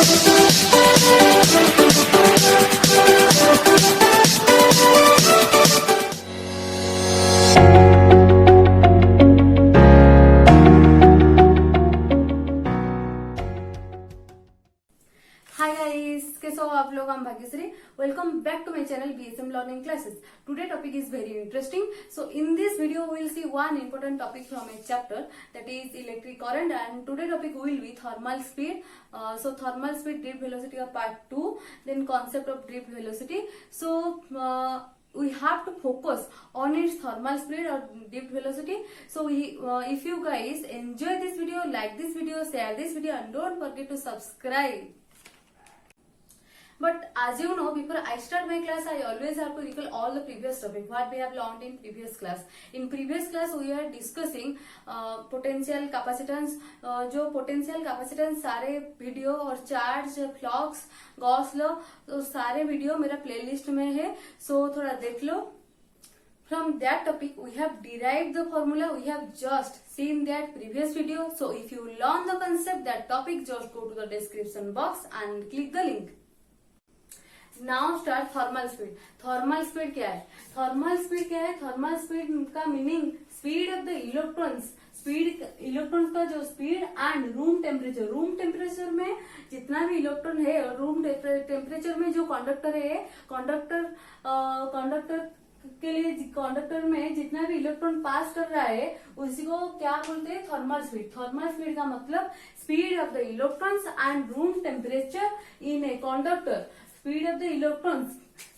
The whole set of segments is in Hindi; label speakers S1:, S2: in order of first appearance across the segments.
S1: Hi guys, कैसे हो आप लोग? I'm Bhagyashree. Welcome back to my channel BSM Learning Classes. Today topic is very interesting. So in this video we will see one important topic from a chapter, that is electric current, and today topic will be thermal speed. So thermal speed, drift velocity of part 2, then concept of drift velocity. So we have to focus on its thermal speed or drift velocity. So if you guys enjoy this video, like this video, share this video, and don't forget to subscribe. But as you know, before I start my class, I always have to recall all the previous topic what we have learned in previous class. In previous class, we are discussing potential capacitance. जो potential capacitance सारे वीडियो और चार्ज, फ्लक्स, गॉस लॉ, तो सारे वीडियो मेरा प्लेलिस्ट में है. So थोड़ा देख लो. From that topic, we have derived the formula. We have just seen that previous video. So if you learn the concept, that topic, just go to the description box and click the link. Now start thermal speed. Thermal speed क्या है? थर्मल स्पीड क्या है? थर्मल स्पीड का meaning speed of the electrons. Speed, electrons का जो speed and room temperature. Room temperature में जितना भी इलेक्ट्रॉन है, रूम टेम्परेचर में जो कंडक्टर है, कंडक्टर के लिए कंडक्टर में जितना भी इलेक्ट्रॉन पास कर रहा है उसी को क्या बोलते हैं? Thermal speed. थर्मल स्पीड का मतलब speed of the electrons and room temperature in a conductor. Speed of the electrons,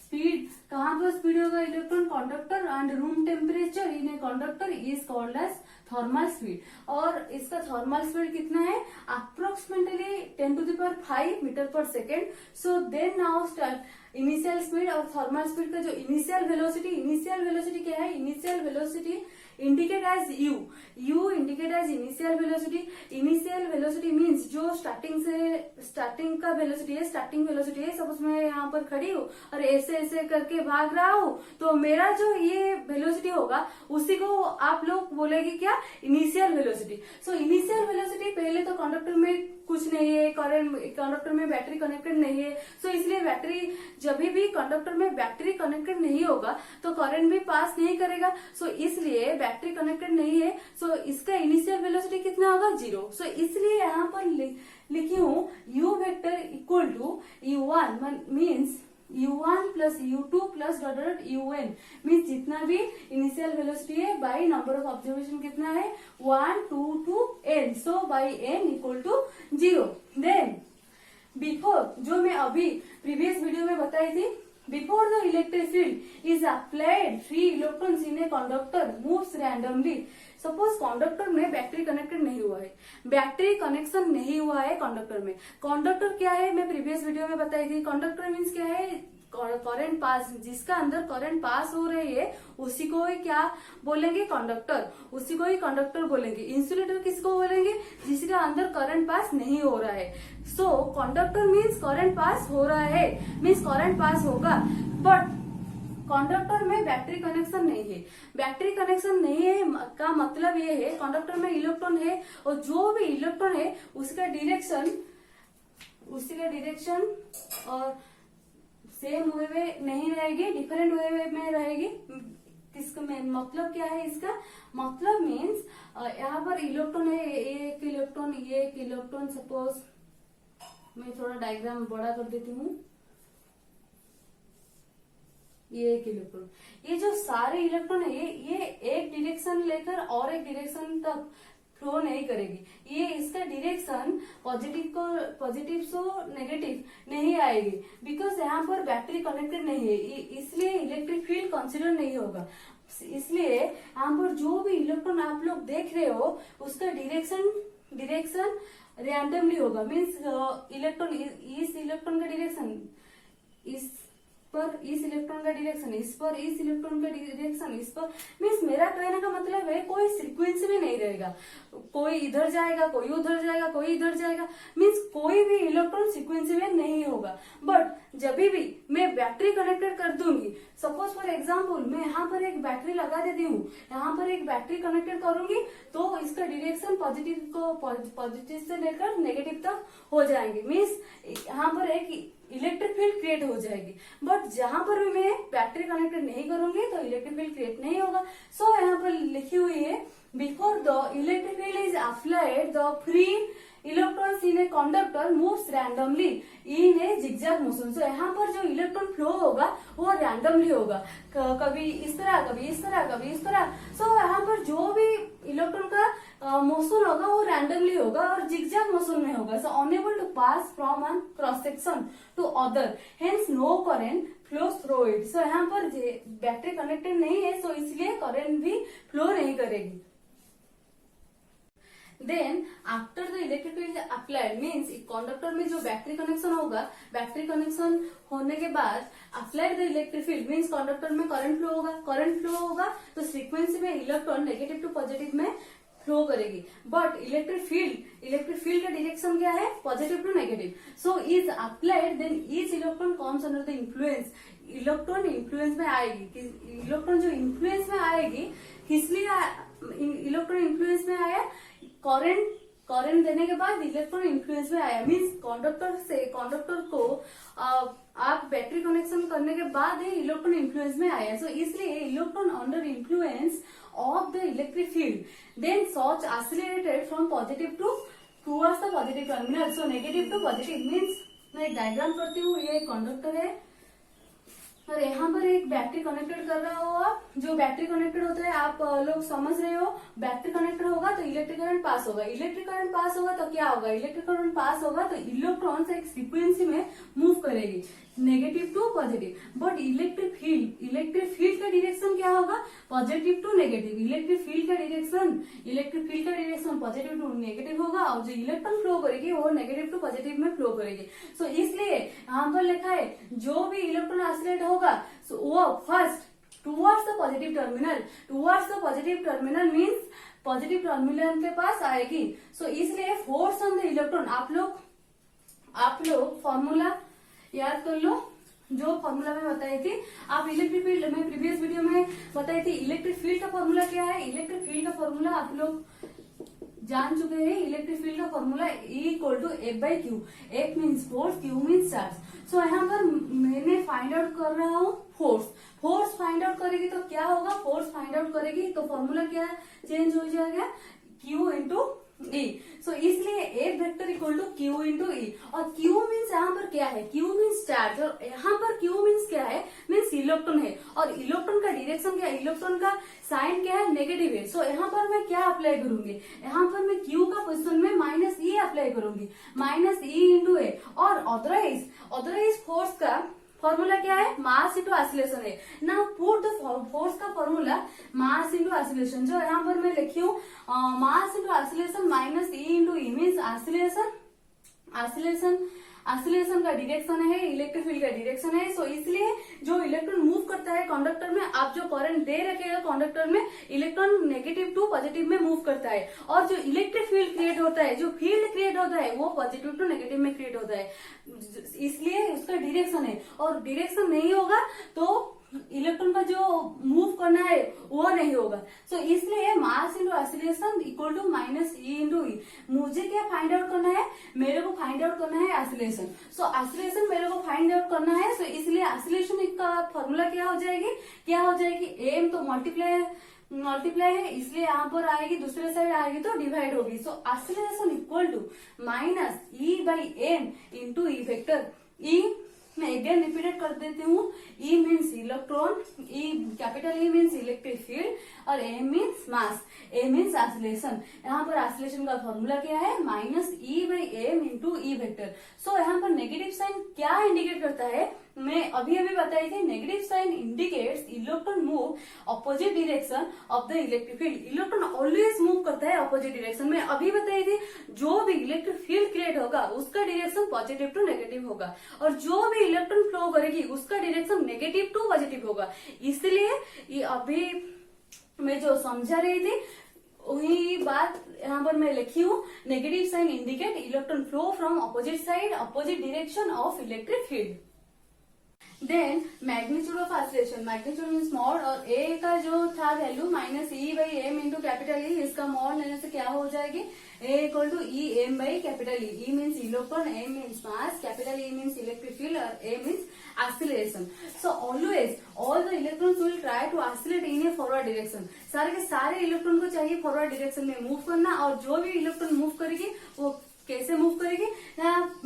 S1: speed कहाँ पर स्पीड होगा? Electron conductor and room temperature in a conductor is called as thermal speed. और इसका थर्मल स्पीड कितना है? Approximately 10⁵ metre per second. So then now start initial speed और थर्मल स्पीड का जो इनिशियल वेलोसिटी. इनिशियल वेलोसिटी क्या है? Initial velocity indicate as u. You indicate as initial velocity. Initial velocity means जो स्टार्टिंग का वेलोसिटी है, स्टार्टिंग वेलोसिटी है. सपोज मैं यहाँ पर खड़ी हूँ और ऐसे ऐसे करके भाग रहा हूँ, तो मेरा जो ये वेलोसिटी होगा उसी को आप लोग बोलेंगे क्या? Initial velocity. So initial velocity, पहले तो कंडक्टर में कुछ नहीं है, कंडक्टर में बैटरी कनेक्टेड नहीं है. सो इसलिए बैटरी, जब भी कंडक्टर में बैटरी कनेक्टेड नहीं होगा तो करंट भी पास नहीं करेगा. सो इसलिए बैटरी कनेक्टेड नहीं है. सो इसका इनिशियल वेलोसिटी कितना होगा? 0. सो इसलिए यहाँ पर लिखी हूँ u vector equal to u1 means u1 plus u2 plus un means जितना भी इनिशियल वेलोसिटी है बाई नंबर ऑफ ऑब्जर्वेशन कितना है? 1, 2 to n. So by n equal to 0. Then before, जो मैं अभी प्रीवियस वीडियो में बताई थी, before the electric field is applied, free electrons in a conductor moves randomly. Suppose conductor में बैटरी कनेक्टेड नहीं हुआ है, बैटरी कनेक्शन नहीं हुआ है कंडक्टर में. कंडक्टर क्या है? मैं प्रीवियस वीडियो में बताई थी. कंडक्टर मीन्स क्या है? करंट पास, जिसका अंदर करंट पास हो रही है उसी को ही क्या बोलेंगे? कंडक्टर. उसी को ही कंडक्टर बोलेंगे. इंसुलेटर किसको बोलेंगे? जिसके अंदर करंट पास नहीं हो रहा है. सो कंडक्टर मीन्स करंट पास हो रहा है, मीन्स करंट पास होगा. बट कंडक्टर में बैटरी कनेक्शन नहीं है. बैटरी कनेक्शन नहीं है का मतलब ये है, कंडक्टर में इलेक्ट्रॉन है और जो भी इलेक्ट्रॉन है उसका डिरेक्शन और सेम वे में नहीं रहेगी, डिफरेंट वे में रहेगी. किसका मतलब क्या है? इसका मतलब मीन्स यहाँ पर इलेक्ट्रॉन है, एक इलेक्ट्रॉन. सपोज मैं थोड़ा डायग्राम बड़ा कर देती हूँ. ये एक इलेक्ट्रॉन, ये जो सारे इलेक्ट्रॉन है ये एक डायरेक्शन लेकर और एक डायरेक्शन तक फ्लो नहीं करेगी. ये इसका डायरेक्शन पॉजिटिव सो नेगेटिव नहीं आएगी, बिकॉज यहाँ पर बैटरी कनेक्टेड नहीं है. इसलिए इलेक्ट्रिक फील्ड कंसिडर नहीं होगा. इसलिए यहाँ पर जो भी इलेक्ट्रॉन आप लोग देख रहे हो उसका डायरेक्शन रैंडमली होगा. मीन्स इलेक्ट्रॉन, इस इलेक्ट्रॉन का डायरेक्शन इस पर इस इलेक्ट्रॉन का डायरेक्शन, इस पर इस इलेक्ट्रॉन का डायरेक्शन, इस पर, मीन्स मेरा कहने का मतलब है कोई सीक्वेंस में नहीं रहेगा, कोई इधर जाएगा, कोई उधर जाएगा, कोई इधर जाएगा, मीन्स कोई भी इलेक्ट्रॉन सीक्वेंस में नहीं होगा। बट जब भी मैं बैटरी कनेक्टेड कर दूंगी, सपोज फॉर एग्जाम्पल मैं यहाँ पर एक बैटरी लगा देती हूँ, यहाँ पर एक बैटरी कनेक्टेड करूंगी, तो इसका डायरेक्शन पॉजिटिव से लेकर नेगेटिव तक हो जाएंगे, मीन्स यहाँ पर एक इलेक्ट्रिक फील्ड क्रिएट हो जाएगी। बट जहां पर भी मैं बैटरी कनेक्टेड नहीं करूंगी तो इलेक्ट्रिक फील्ड क्रिएट नहीं होगा। सो यहाँ पर लिखी हुई है, before the electric field is applied the free electrons in a conductor moves randomly in a zigzag motion. So यहाँ पर जो इलेक्ट्रॉन फ्लो होगा वो रैंडमली होगा, कभी इस तरह, कभी इस तरह, कभी इस तरह। सो यहाँ पर जो भी इलेक्ट्रॉन का मोशन होगा वो रैंडमली होगा और जिगजैग मोशन में होगा। So unable to pass from one cross section to other, hence no current flow through it. So यहाँ पर बैटरी कनेक्टेड नहीं है, सो इसलिए करंट भी फ्लो नहीं करेगी। Then after the electric field applied, means conductor में जो बैटरी कनेक्शन होगा, बैटरी कनेक्शन होने के बाद applied the electric field means conductor में करंट फ्लो होगा, करंट फ्लो होगा तो फ्रीक्वेंसी में इलेक्ट्रॉन नेगेटिव टू पॉजिटिव में फ्लो करेगी। बट इलेक्ट्रिक फील्ड का डायरेक्शन क्या है, positive to negative. So is applied, then each electron comes under the influence, electron influence में आएगी। इलेक्ट्रॉन जो इन्फ्लुएंस में आएगी, इसलिए इलेक्ट्रॉन इन्फ्लुएंस में आया, करंट देने के बाद इलेक्ट्रॉन इन्फ्लुएंस में आया, मीन्स कंडक्टर को आप बैटरी कनेक्शन करने के बाद ही इलेक्ट्रॉन इन्फ्लुएंस में आया। सो इसलिए electron under influence of the electric field, then such accelerated from positive to towards the positive terminal. So negative to positive means, मैं एक डायग्राम करती हूँ, ये कंडक्टर है और यहाँ पर एक बैटरी कनेक्टेड कर रहा हो आप, जो बैटरी कनेक्टेड होता है आप लोग समझ रहे हो, बैटरी कनेक्टेड होगा तो इलेक्ट्रिक करंट पास होगा, इलेक्ट्रिक करंट पास होगा तो क्या होगा, इलेक्ट्रिक करंट पास होगा तो इलेक्ट्रॉन्स एक फ्रीक्वेंसी में मूव करेगी negative to positive. But electric field का डायरेक्शन क्या होगा, positive to negative. Electric field का डायरेक्शन पॉजिटिव टू नेगेटिव होगा और जो इलेक्ट्रॉन फ्लो करेगी वो नेगेटिव टू पॉजिटिव में फ्लो करेगी। सो इसलिए यहाँ पर लिखा है जो भी इलेक्ट्रॉन ऑसिलेट होगा वो first towards the positive terminal means positive terminal के पास आएगी। सो इसलिए फोर्स ऑन द इलेक्ट्रॉन, आप लोग फॉर्मूला याद कर लो, जो फॉर्मूला में बताई थी आप इलेक्ट्रिक फील्ड में प्रीवियस वीडियो में बताई थी। इलेक्ट्रिक फील्ड का फॉर्मूला क्या है, इलेक्ट्रिक फील्ड का फॉर्मूला आप लोग जान चुके हैं। इलेक्ट्रिक फील्ड का formula E equal to F by Q, F means force, Q means charge. So यहाँ पर मैंने फाइंड आउट कर रहा हूँ फोर्स फाइंड आउट करेगी तो क्या होगा, फोर्स फाइंड आउट करेगी तो फॉर्मूला क्या चेंज हो जाएगा, Q इंटू E। सो इसलिए F vector equal to Q into E और Q मीन्स यहाँ पर क्या है, Q मीन्स चार्ज और यहाँ पर Q मीन्स क्या है, मीन्स इलेक्ट्रॉन है और इलेक्ट्रॉन का डायरेक्शन क्या है, इलेक्ट्रॉन का साइन क्या है, नेगेटिव है। सो यहाँ पर मैं क्या अप्लाई करूंगी, यहाँ पर मैं Q का पोजिशन में माइनस E अप्लाई करूंगी, माइनस E इंटू ए। और अदरवाइज फोर्स का फॉर्मूला क्या है, मास इंटू एक्सीलरेशन है ना। पुट द फोर्स का फॉर्मूला मास इंटू एक्सीलरेशन, जो यहाँ पर मैं लिखी हूँ मास into acceleration minus E into E means acceleration का डायरेक्शन है, इलेक्ट्रिक फील्ड का डायरेक्शन है। सो इसलिए जो इलेक्ट्रॉन मूव करता है कंडक्टर में, आप जो करंट दे रखेगा कंडक्टर में, इलेक्ट्रॉन नेगेटिव टू पॉजिटिव में मूव करता है और जो इलेक्ट्रिक फील्ड क्रिएट होता है, जो फील्ड क्रिएट होता है वो पॉजिटिव टू नेगेटिव में क्रिएट होता है, इसलिए उसका डायरेक्शन है। और डायरेक्शन नहीं होगा तो इलेक्ट्रॉन का जो मूव करना है वो नहीं होगा। सो इसलिए mass into acceleration equal to minus E into e. मुझे क्या फाइंड आउट करना है, मेरे को फाइंड आउट करना है एक्सीलरेशन। सो एक्सीलरेशन मेरे को फाइंड आउट करना है, सो इसलिए एक्सीलरेशन का फॉर्मूला क्या हो जाएगी, एम तो मल्टीप्लाई है इसलिए यहाँ पर आएगी, दूसरे साइड आएगी तो डिवाइड होगी। So acceleration equal to minus E by m into e vector. E मैं अगेन रिपीटेड कर देती हूँ, E means electron, capital E means electric field और M means mass, A means acceleration. यहाँ पर एक्सीलरेशन का फॉर्मूला क्या है, minus E by m into e vector. So यहाँ पर नेगेटिव साइन क्या इंडिकेट करता है, मैं अभी बताई थी। Negative sign indicates electron move opposite direction of the electric field. Electron always move करता है अपोजिट डायरेक्शन में। अभी बताई थी जो भी इलेक्ट्रिक फील्ड क्रिएट होगा उसका डायरेक्शन पॉजिटिव टू नेगेटिव होगा, और जो भी इलेक्ट्रॉन फ्लो करेगी उसका डायरेक्शन नेगेटिव टू पॉजिटिव होगा। इसलिए ये अभी मैं जो समझा रही थी वही बात यहाँ पर मैं लिखी हूँ। Negative sign indicate electron flow from opposite side opposite direction of electric field. Then magnitude of oscillation, magnitude means mod, और ए का जो था value minus e by m into capital e, इसका मॉड लेने से क्या हो जाएगी, a equal to e m by capital e means electron, m means mass, capital e means electric field और a means acceleration. So always all the electrons will try to oscillate in a forward direction. सारे के सारे इलेक्ट्रॉन को चाहिए फॉरवर्ड डायरेक्शन में मूव करना, और जो भी इलेक्ट्रॉन मूव करेगी वो कैसे मूव करेगी,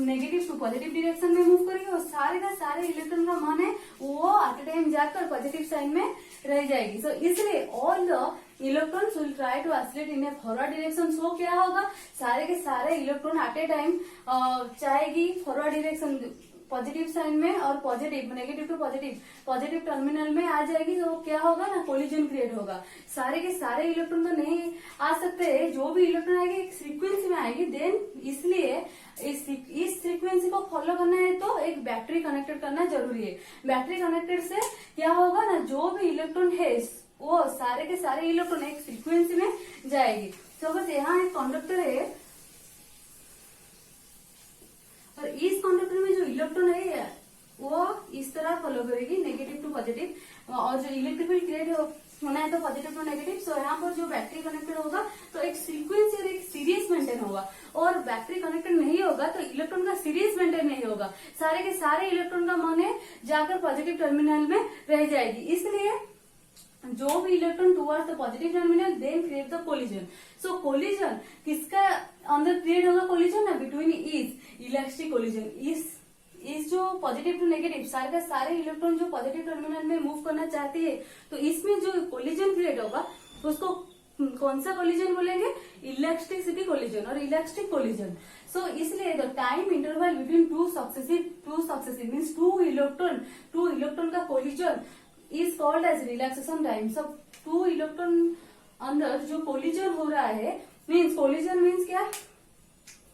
S1: नेगेटिव टू पॉजिटिव डायरेक्शन में मूव करेगी, और सारे का सारे इलेक्ट्रॉन का मन है वो एट ए टाइम जाकर पॉजिटिव साइन में रह जाएगी। सो इसलिए all the electrons will try to oscillate in a forward direction. So क्या होगा, सारे के सारे इलेक्ट्रॉन एट ए टाइम चाहेगी फॉरवर्ड डायरेक्शन पॉजिटिव साइन में, और positive negative to positive terminal में आ जाएगी। तो क्या होगा ना, कोलिजन क्रिएट होगा। सारे के सारे इलेक्ट्रॉन तो नहीं आ सकते, जो भी इलेक्ट्रॉन आएगी एक फ्रीक्वेंसी में आएगी। देन इसलिए इस फ्रीक्वेंसी को फॉलो करना है तो एक बैटरी कनेक्टेड करना जरूरी है। बैटरी कनेक्टेड से क्या होगा ना, जो भी इलेक्ट्रॉन है वो सारे के सारे इलेक्ट्रॉन एक फ्रीक्वेंसी में जाएगी। तो बस यहाँ एक कंडक्टर है, और इस कंडक्टर में जो इलेक्ट्रॉन है वो इस तरह फॉलो करेगी नेगेटिव टू पॉजिटिव, और जो इलेक्ट्रिक फील्ड क्रिएट होना है तो पॉजिटिव टू नेगेटिव। सो यहाँ पर जो बैटरी कनेक्टेड होगा तो एक फ्रीक्वेंसी और एक सीरीज मेंटेन होगा, और बैटरी कनेक्टेड नहीं होगा तो इलेक्ट्रॉन का सीरीज मेंटेन नहीं होगा। सारे के सारे इलेक्ट्रॉन का मन है जाकर पॉजिटिव टर्मिनल में रह जाएगी। इसलिए जो भी electron towards the positive terminal then create the collision. So collision किसका अंदर क्रिएट होगा, कोलिजन ना बिटवीन इज इलेक्ट्रिक कोलिजन। इस जो पॉजिटिव टू नेगेटिव सारे का सारे इलेक्ट्रॉन जो पॉजिटिव टर्मिनल में मूव करना चाहते हैं, तो इसमें जो कोलिजन क्रिएट होगा उसको कौन सा कोलिजन बोलेंगे, इलेक्ट्रिसिटी कोलिजन और इलेक्ट्रिक कोलिजन। सो इसलिए the time interval between two successive means two electron का collision is called as relaxation time. सब टू इलेक्ट्रॉन अंदर जो कोलिजन हो रहा है, कोलिजन मीन्स क्या,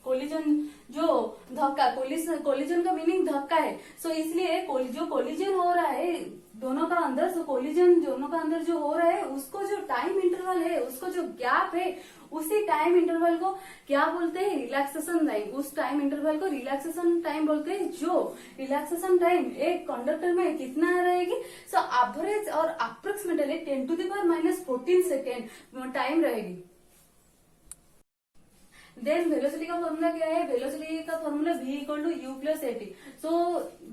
S1: कोलिजन जो धक्का, कोलिजन का मीनिंग धक्का है। सो इसलिए जो कोलिजन हो रहा है दोनों का अंदर, सो कोलिजन दोनों का अंदर जो हो रहा है उसको जो टाइम इंटरवल है, उसको जो गैप है, उसी टाइम इंटरवल को क्या बोलते हैं, रिलैक्सेशन टाइम। उस टाइम इंटरवल को रिलैक्सेशन टाइम बोलते हैं। जो रिलैक्सेशन टाइम एक कंडक्टर में कितना रहेगी, सो एवरेज और अप्रोक्सीमेटली 10⁻⁻14 सेकेंड टाइम रहेगी। देन वेलोसिटी का फॉर्मूला क्या है, वेलोसिटी का formula v equal to u plus a t. So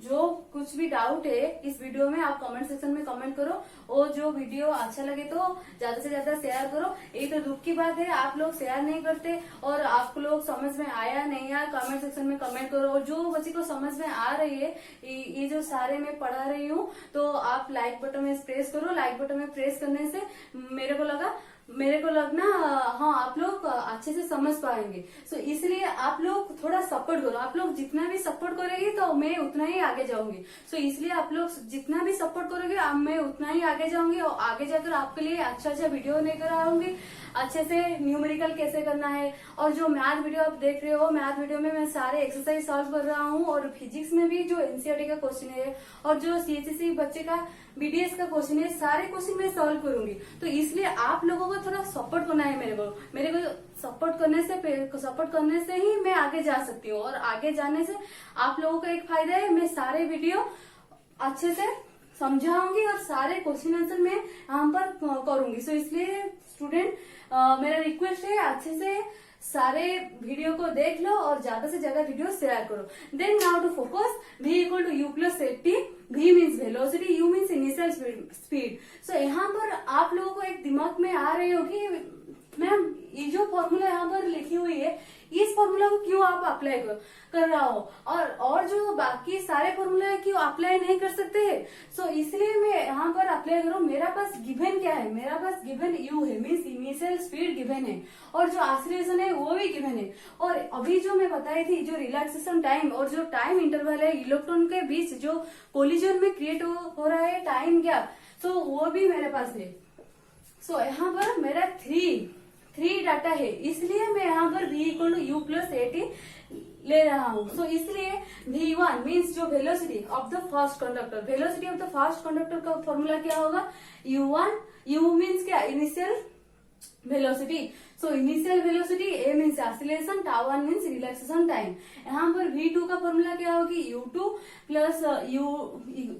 S1: जो कुछ भी डाउट है इस वीडियो में आप कमेंट सेक्शन में कमेंट करो, और जो वीडियो अच्छा लगे तो ज्यादा से ज्यादा शेयर करो। ये तो दुख की बात है आप लोग शेयर नहीं करते, और आप लोग समझ में आया नहीं आया कमेंट सेक्शन में कमेंट करो। और जो बच्चे को समझ में आ रही है ये जो सारे मैं पढ़ा रही हूँ, तो आप लाइक बटन में प्रेस करो। लाइक बटन में प्रेस करने से मेरे को लगना हाँ आप लोग अच्छे से समझ पाएंगे। सो इसलिए आप लोग थोड़ा सपोर्ट करो। आप लोग जितना भी सपोर्ट करेंगे तो मैं उतना ही आगे जाऊंगी। सो इसलिए आप लोग जितना भी सपोर्ट करोगे मैं उतना ही आगे जाऊंगी, और आगे जाकर आपके लिए अच्छा वीडियो लेकर आऊंगी। अच्छे से न्यूमेरिकल कैसे करना है, और जो मैथ वीडियो आप देख रहे हो, मैथ वीडियो में मैं सारे एक्सरसाइज सॉल्व कर रहा हूँ, और फिजिक्स में भी जो एनसीईआरटी का क्वेश्चन है और जो सीएचएसई बच्चे का बीडीएस का क्वेश्चन है, सारे क्वेश्चन मैं सॉल्व करूंगी। तो इसलिए आप लोगों को थोड़ा सपोर्ट करना है। मेरे को सपोर्ट करने से ही मैं आगे जा सकती हूँ, और आगे जाने से आप लोगों का एक फायदा है, मैं सारे वीडियो अच्छे से समझाऊंगी और सारे क्वेश्चन आंसर मैं यहाँ पर करूंगी। सो इसलिए स्टूडेंट मेरा रिक्वेस्ट है अच्छे से सारे वीडियो को देख लो और ज्यादा से ज्यादा वीडियो शेयर करो। Then now to focus, v equal to u plus a t. v means velocity, u means initial speed. So यहाँ पर आप लोगों को एक दिमाग में आ रही होगी मैम ये जो फॉर्मूला यहाँ पर लिखी हुई है, इस फॉर्मूला को क्यों आप अप्लाई कर रहा हो, और जो बाकी सारे फॉर्मूला है क्यों अप्लाई नहीं कर सकते हैं? सो इसलिए मैं यहाँ पर अप्लाई करूँ। मेरा पास गिवन क्या है, मेरा पास गिवन यू है, मीन्स इनिशियल स्पीड गिवन है, और जो एक्सीलरेशन है वो भी गिवन है, और अभी जो मैं बताई थी जो रिलैक्सेशन टाइम और जो टाइम इंटरवल है इलेक्ट्रॉन के बीच जो कोलिजन में क्रिएट हो रहा है टाइम गैप, सो वो भी मेरे पास है। सो यहाँ पर मेरा थ्री डाटा है, इसलिए मैं यहाँ पर v equal to u plus a t ले रहा हूँ। सो इसलिए v1 मीन्स जो velocity of the first conductor, velocity of the first conductor का फॉर्मूला क्या होगा, u1, u मीन्स क्या, initial velocity. So initial velocity, a means acceleration, τ1 means relaxation time. यहाँ पर v2 का फॉर्मूला क्या होगी, u2 plus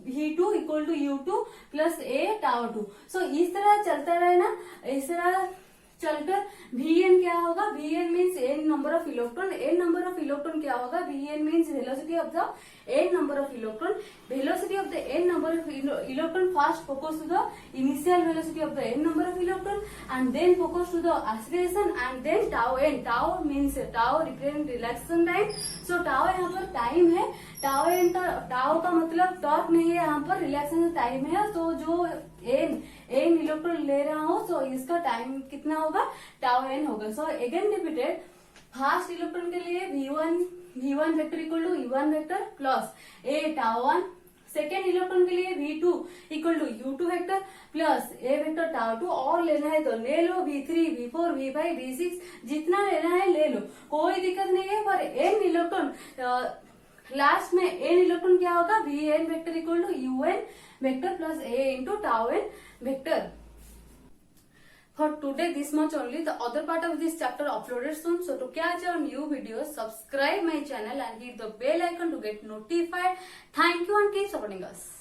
S1: v2 equal to u2 plus a τ2। So इस तरह चलता रहे ना, इस तरह चलकर Vn क्या होगा, Vn means n number of electron, n number of electron क्या होगा, Vn means velocity of the n number of electron, velocity of the n number of electron first focus to the initial velocity of the n number of electron and then focus to the acceleration and then tau n, tau means tau represent relaxation time. So tau यहाँ पर टाइम है, टाउ n टाउ का मतलब टॉर्क नहीं है, यहाँ पर रिलैक्सेशन टाइम है। तो जो n इलेक्ट्रॉन ले रहा हूँ, सो इसका टाइम कितना होगा, टाउ n होगा। So again repeated, first electron के लिए v1 vector equal to u1 vector plus a τ1, second electron के लिए v2 equal to u2 vector plus a vector τ2, और लेना है तो ले लो, v3 v4 v5 v6 जितना लेना है ले लो, कोई दिक्कत नहीं है। पर n इलेक्ट्रॉन लास्ट में n इलेक्ट्रॉन क्या होगा, vn vector equal to un vector plus a into τn vector. For today this much only. The other part of this chapter uploaded soon. So to catch our new videos, subscribe my channel and hit the bell icon to get notified. Thank you and keep supporting us.